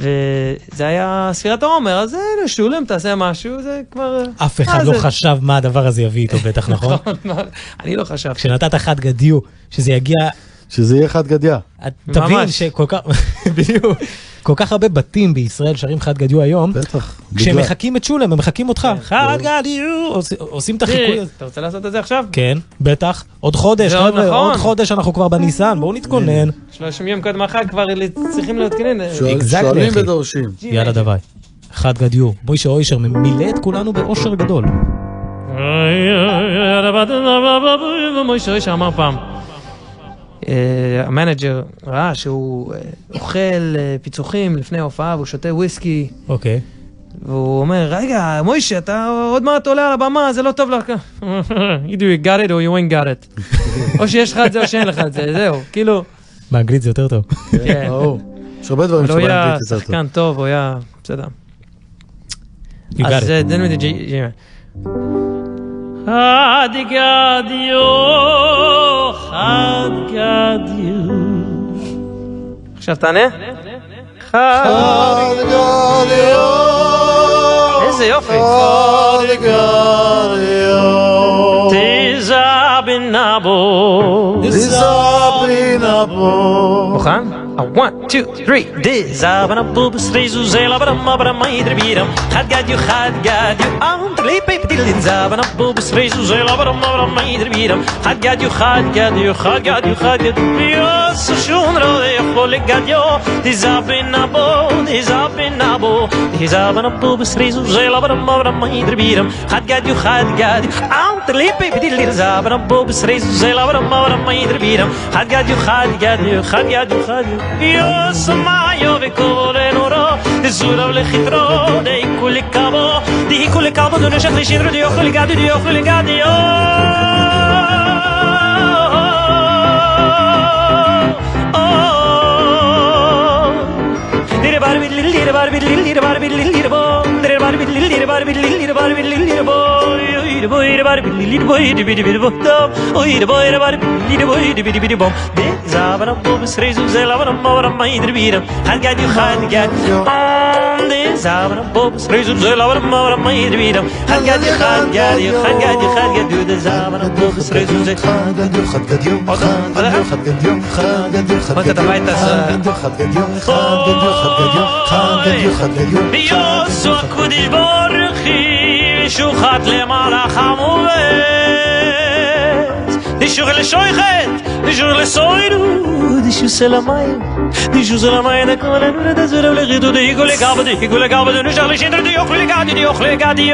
וזה היה ספירת העומר, אז שולם, תעשה משהו, זה כבר... אף אחד לא חשב מה הדבר הזה יביא איתו בטח, נכון? אני לא חשב. כשנתת חד גדיו, שזה יגיע... שזה יהיה חד גדיה. תבין שכל כך... בדיוק. כל כך הרבה בתים בישראל שרים חד גדיו היום. בטח. כשהם מחכים את שולם, הם מחכים אותך. חד גדיו. עושים את החיקוי הזה. אתה רוצה לעשות את זה עכשיו? כן, בטח. עוד חודש, חבר'ה, עוד חודש אנחנו כבר בניסן, בואו נתכונן. 30 יום קודם החג כבר צריכים להתכונן. שואלים ודורשים. יאללה דווי. חד גדיו. מוישה אוישר מילא את כולנו באושר גדול. מוישה אוישר אמר פעם. המנג'ר ראה שהוא אוכל פיצוחים לפני ההופעה והוא שותה וויסקי. אוקיי. והוא אומר, רגע, מוישה, אתה עוד מעט עולה על הבמה, זה לא טוב לך. either you got it or you ain't got it. או שיש לך את זה או שאין לך את זה, זהו, כאילו. באנגלית זה יותר טוב. כן. יש הרבה דברים שבאנגלית יותר טוב. הוא היה שחקן טוב, הוא היה, בסדר. You got אז it. דן מדי חד גדיו, חד גדיו. עכשיו תענה? חד גדיו. איזה יופי. חד גדיו. תיזה בנבו. תיזה בנבו. מוכן? 1, 2, 3, תיזה בנבו בסרי זוזלה ברמה ברמה ידרבירם חד גדיו, חד גדיו אנטרלי פייפטיל תיזה בנבו בסרי זוזלה ברמה ברמה ידרבירם חד גדיו, חד גדיו, חד גדיו, חד גדיו ביוס שון רואה יכול גדיו תיזה בנבו, תיזה בנבו תיזה בנבו בסרי זוזלה ברמה ברמה ידרבירם חד גדיו, חד גדיו אנטרלי פייפטיל תיזה בנבו בסרי זוזלה ברמה ברמה ידרבירם חד גדיו, חד גדיו, חד גדיו, חד גדיו Dios mayo ve cole noro de zura le khitro de kule cabo de neshach le shindro de khule gadi dire ביוסו הקודש בורכי שוחט למלאך המובץ דישוך לשויכת דישוך לסוירו דישוך סלמיים דישוך סלמיים דקולנו לדזור ולחידו דיגו לגב דנושך לשינדר דיוך לגדי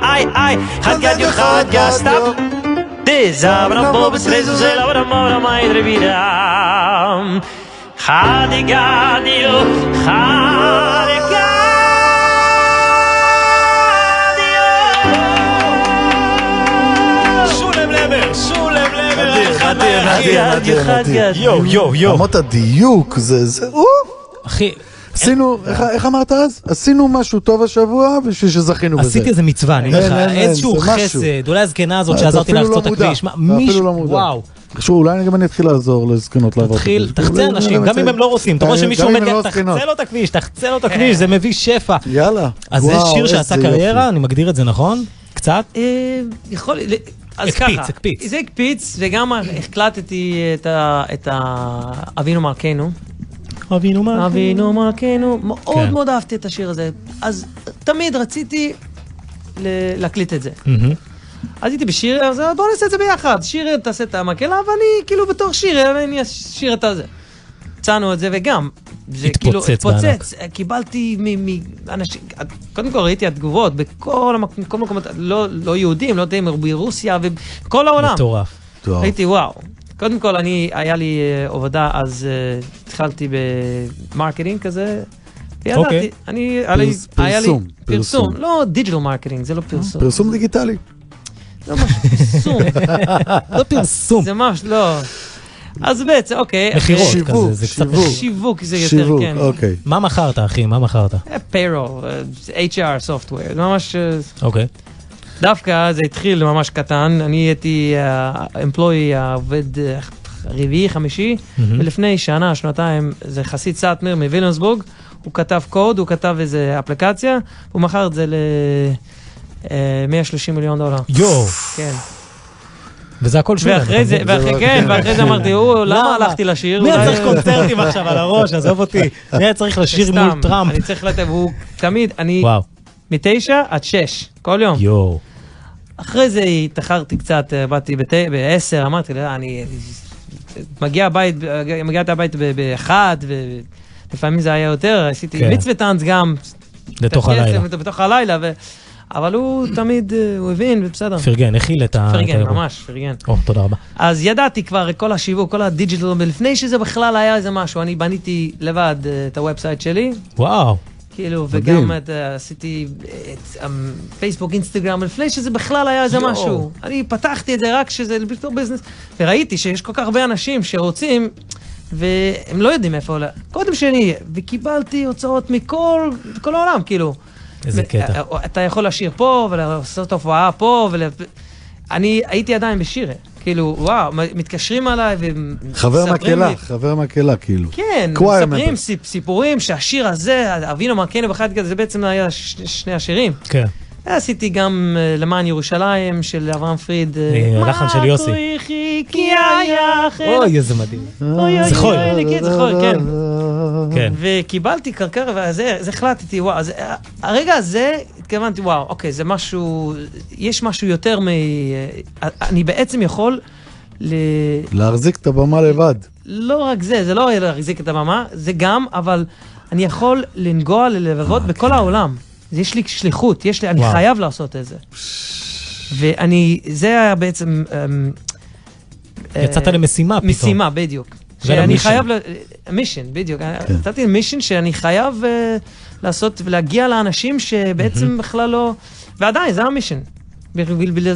Ai, had got stop. This abra bobs rezo zela abra mora mai drevida. Had got you, had got יו. אמרת הדיוק, זה... אחי... עשינו, איך אמרת אז? עשינו משהו טוב השבוע בשביל שזכינו בזה. עשיתי איזה מצווה, אני אומר לך, איזשהו חסד, אולי הזקנה הזאת שעזרתי לחצות הכביש. וואו. אולי גם אני אתחיל לעזור לזקנות לעבור. תחצה אנשים, גם אם הם לא רוצים. אתה רואה שמישהו עומד ליד, תחצה לו את הכביש, זה מביא שפע. יאללה. אז זה שיר שעשה קריירה, אני מגדיר את זה נכון? קצת? יכול... אז ככה, זה הקפיץ, וגם הקלטתי את אבינו מלכנו. אבינו מלכנו, מאוד מאוד אהבתי את השיר הזה, אז תמיד רציתי להקליט את זה. אז הייתי בשיר, אז בואו נעשה את זה ביחד, שיר תעשה את המקהלה, ואני כאילו בתור שיר, אני אשיר את הזה. הצענו את זה, וגם, זה כאילו התפוצץ, קיבלתי מאנשים, קודם כל ראיתי התגובות בכל מקומות, לא יהודים, לא יודעים, ברוסיה ובכל העולם. מטורף. ראיתי, וואו. קודם כל, היה לי עבודה, אז התחלתי במרקטינג כזה, וידעתי, פרסום, לא דיג'יטל מרקטינג, זה לא פרסום. פרסום דיגיטלי. זה ממש פרסום. לא פרסום. זה ממש, לא. אז בעצם, אוקיי. מחירות כזה, זה קצת שיווק, זה יותר, כן. אוקיי. מה מכרת, אחי? מה מכרת? payroll, HR software, זה ממש... אוקיי. דווקא זה התחיל ממש קטן, אני הייתי אמפלואי, עובד רביעי, חמישי, ולפני שנה, שנתיים, זה חסיד סאטמר מווילנסבורג, הוא כתב קוד, הוא כתב איזה אפליקציה, הוא מכר את זה $130 מיליון. יו! כן. וזה הכל שונה. ואחרי זה אמרתי, למה הלכתי לשיר? מי צריך קונצרטים עכשיו על הראש, עזוב אותי. מי צריך לשיר מול טראמפ? אני צריך לתת, והוא תמיד, אני מ-9 עד 6, כל יום. יו. אחרי זה התאחרתי קצת, באתי ב-10, אמרתי, אני מגיע הבית ב-1, ולפעמים זה היה יותר, עשיתי מיץ וטנץ גם. בתוך הלילה. אבל הוא תמיד, הוא הבין, ובסדר. פרגן, הכיל את ה... פרגן, ממש, פרגן. תודה רבה. אז ידעתי כבר כל השיווק, כל הדיג'יטל, ולפני שזה בכלל היה איזה משהו, אני בניתי לבד את הוובסייט שלי. וואו. כאילו, וגם עשיתי פייסבוק, אינסטגרם, לפני שזה בכלל היה איזה משהו. אני פתחתי את זה רק שזה בתור ביזנס, וראיתי שיש כל כך הרבה אנשים שרוצים, והם לא יודעים איפה עולה. קודם שני, וקיבלתי הוצאות מכל העולם, כאילו. איזה קטע. אתה יכול לשיר פה, ולעשות הופעה פה, אני הייתי עדיין בשירה. כאילו, וואו, מתקשרים עליי חבר מקהלה, כאילו. כן, מספרים סיפורים שהשיר הזה, אבינו מלכנו בחייאת כזה, זה בעצם היה שני השירים. כן. עשיתי גם למען ירושלים של אברהם פריד. לחן של יוסי. אוי, איזה מדהים. זכוי. זכוי, כן. וקיבלתי קרקר, וזה החלטתי, וואו, הרגע הזה, התכוונתי, וואו, אוקיי, זה משהו, יש משהו יותר אני בעצם יכול להחזיק את הבמה לבד. לא רק זה לא להחזיק את הבמה, זה גם, אבל אני יכול לנגוע ללבבות בכל העולם. יש לי שליחות, אני חייב לעשות את זה. זה היה בעצם... יצאת למשימה פתאום. משימה, בדיוק. שאני חייב... מישן, בדיוק. יצאתי למישן שאני חייב לעשות ולהגיע לאנשים שבעצם בכלל לא... ועדיין, זה המישן.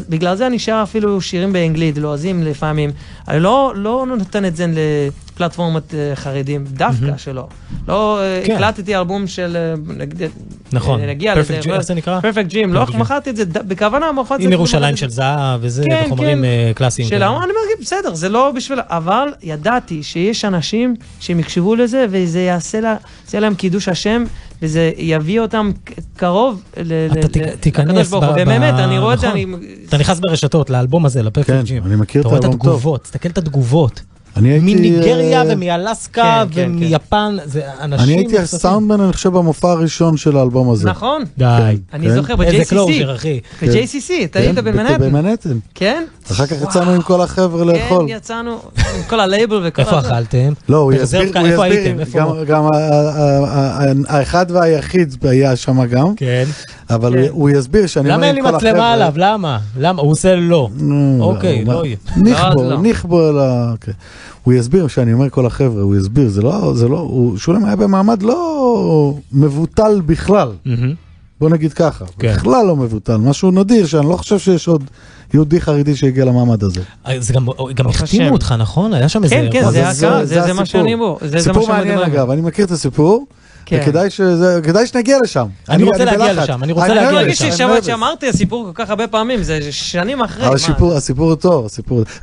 בגלל זה אני שר אפילו שירים באנגלית, לועזים לפעמים. אני לא נותן את זה לפלטפורמות חרדים, דווקא שלא. לא הקלטתי אלבום של... נכון, איך זה נקרא? פרפקט ג'ים, לא מכרתי את זה בכוונה, עם ירושלים של זהב וזה, וחומרים קלאסיים. אני אומר, בסדר, זה לא בשביל... אבל ידעתי שיש אנשים שהם יקשבו לזה, וזה יעשה להם קידוש השם, וזה יביא אותם קרוב תיכנס באמת, אני רואה את זה, אתה נכנס ברשתות לאלבום הזה, לפרפקט ג'ים. אני מכיר את האלבום טוב. תסתכל את התגובות. מניגריה ומאלסקה ומיפן, זה אנשים... אני הייתי הסאונדמן, אני חושב, במופע הראשון של האלבום הזה. נכון. די. אני זוכר ב-JCC. איזה קלוז'ר, אחי. ב-JCC, אתה היית במנהטן. במנהטן. כן? אחר כך יצאנו עם כל החבר'ה לאכול. כן, יצאנו עם כל הלייבל וכל... איפה אכלתם? לא, הוא יסביר, גם האחד והיחיד היה שם גם. כן. אבל הוא יסביר שאני... למה אין לי מצלמה עליו? למה? הוא עושה לא. אוקיי, לא יהיה. נכבו על ה... הוא יסביר שאני אומר כל החבר'ה, הוא יסביר, זה לא, שולם היה במעמד לא מבוטל בכלל. בוא נגיד ככה, בכלל לא מבוטל, משהו נדיר שאני לא חושב שיש עוד יהודי חרדי שהגיע למעמד הזה. זה גם החתימו אותך, נכון? היה שם איזה... כן, כן, זה הקר, זה מה שאני בו. סיפור מעניין אגב, אני מכיר את הסיפור, וכדאי שנגיע לשם. אני רוצה להגיע לשם, אני מרגיש שאמרתי הסיפור כל כך הרבה פעמים, זה שנים אחרי. אבל הסיפור הוא טוב,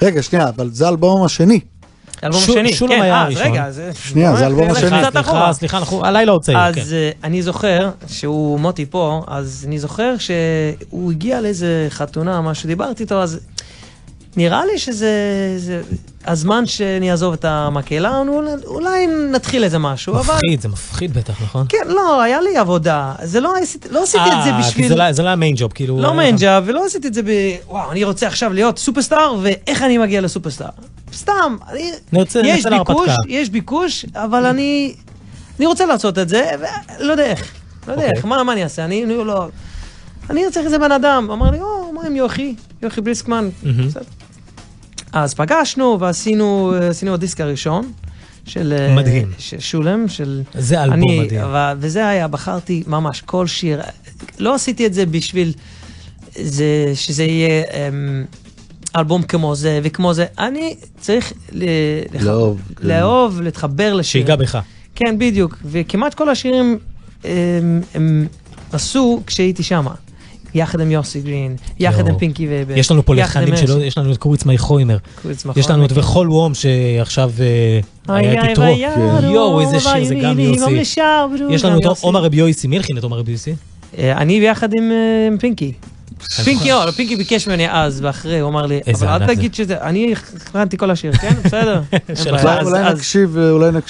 רגע, שנייה, אבל זה האלבום השני. אלבום שני, שולם היה הראשון. רגע, שנייה, זה אלבום השני. סליחה, הלילה עוד צעיר. אז אני זוכר, שהוא מוטי פה, אז אני זוכר שהוא הגיע לאיזה חתונה, משהו, דיברתי איתו, אז נראה לי שזה הזמן שאני אעזוב את המקהלה, אולי נתחיל איזה משהו, אבל... מפחיד, זה מפחיד בטח, נכון? כן, לא, היה לי עבודה, לא עשיתי את זה בשביל... זה לא היה מיין ג'וב, כאילו... לא מיין ג'וב, ולא עשיתי את זה וואו, אני רוצה עכשיו להיות סופרסטאר, ואיך אני מגיע לסופרסטאר? סתם, יש ביקוש, אבל אני אני רוצה לעשות את זה, ולא יודע איך. לא יודע איך, מה אני אעשה? אני צריך איזה בן אדם. אמר לי, מה עם יוכי בריסקמן. אז פגשנו ועשינו הדיסק הראשון של... מדהים. שולם, זה אלבום מדהים. וזה היה, בחרתי ממש כל שיר. לא עשיתי את זה בשביל שזה יהיה אלבום כמו זה וכמו זה. אני צריך לאהוב, להתחבר לשיר. שיגע בך. כן, בדיוק. וכמעט כל השירים הם עשו כשהייתי שמה. יחד עם יוסי גרין, יחד עם פינקי ובר. יש לנו פה לחנים שלו, יש לנו את קוריץ מי חוימר. יש לנו את וכל וום שעכשיו היה תתרו. יואו, איזה שיר זה גם יוסי. יש לנו את עומר רבי יוסי. מי הלחין את עומר רבי יוסי? אני ביחד עם פינקי. פינקי ביקש ממני אז, ואחרי הוא אמר לי, אבל אל תגיד שזה, אני הכנתי כל השיר, כן? בסדר. אולי נקשיב,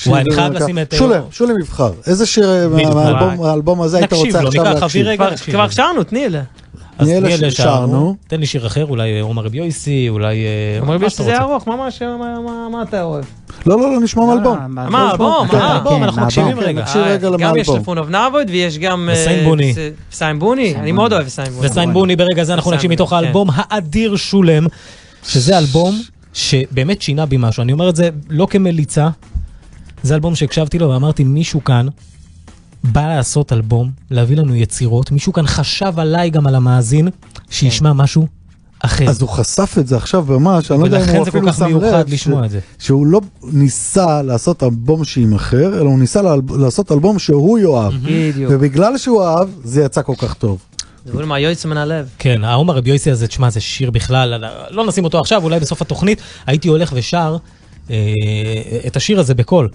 וואי, אני חייב לשים את... שולם יבחר. איזה שיר מהאלבום הזה היית רוצה עכשיו להקשיב? כבר שרנו, תני אלה. אז תני אלה שרנו. תן לי שיר אחר, אולי עומר רבי יוסי, אולי... עומר רבי יוסי זה ארוך, ממש, מה אתה אוהב? לא, נשמע מאלבום. מה, אלבום, אנחנו מקשיבים רגע. גם יש לפון אוף נאבוד ויש גם... סיין בוני, אני מאוד אוהב סיין בוני. וסיין בוני ברגע זה אנחנו נקשיב מתוך האלבום האדיר שולם, שזה אלבום שבאמת שינה בי משהו. אני אומר את זה לא כמליצה, זה אלבום שהקשבתי לו ואמרתי, מישהו כאן בא לעשות אלבום, להביא לנו יצירות, מישהו כאן חשב עליי גם על המאזין, שישמע משהו אחר. אז הוא חשף את זה עכשיו ממש, אני לא יודע אם הוא אפילו שם לב, שהוא לא ניסה לעשות אלבום שימחר, אלא הוא ניסה לעשות אלבום שהוא יאהב. ובגלל שהוא אהב, זה יצא כל כך טוב. זה אולי מהיועץ מן הלב. כן, העומר רבי יוסי הזה, תשמע, זה שיר בכלל, לא נשים אותו עכשיו, אולי בסוף התוכנית, הייתי הולך ושר את השיר הזה בקול.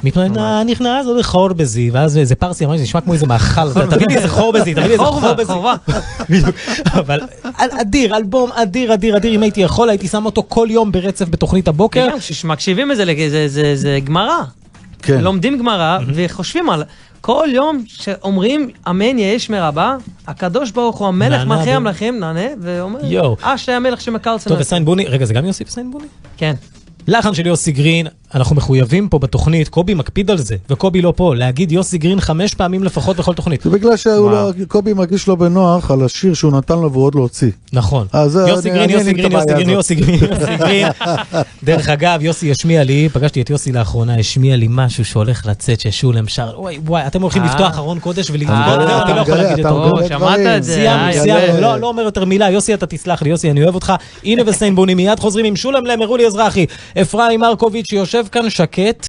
מתמנה נכנס עוד חור בזי, ואז איזה פרסי אמר, זה נשמע כמו איזה מאכל, תביא לי איזה חור בזי, תביא לי איזה חור בזי. אבל אדיר, אלבום אדיר, אם הייתי יכול, הייתי שם אותו כל יום ברצף בתוכנית הבוקר. מקשיבים את זה, זה גמרא. לומדים גמרא, וחושבים על כל יום שאומרים, אמן יש מרבה, הקדוש ברוך הוא המלך מלכי המלכים, נענה, ואומר, שלי המלך שמקלצן. טוב, וסיין בוני, רגע, זה גם יוסיף סיין בוני? כן. לחן של יוסי גרין, אנחנו מחויבים פה בתוכנית, קובי מקפיד על זה, וקובי לא פה, להגיד יוסי גרין 5 פעמים לפחות בכל תוכנית. זה בגלל שקובי מרגיש לו בנוח על השיר שהוא נתן לו והוא עוד לא הוציא. נכון. יוסי גרין. דרך אגב, יוסי השמיע לי, פגשתי את יוסי לאחרונה, השמיע לי משהו שהולך לצאת, ששולם שר, וואי, אתם הולכים לפתוח ארון קודש ולגמור, שמעת את זה. סיימנו, לא אומר יותר מילה, יוסי אתה תסלח לי, יוסי אני אוהב אותך, הנה וסיין בוני, מיד חוזרים עם שולם להם, הראו לי אזרחי, אפרים מרקוביץ' שיושב כאן שקט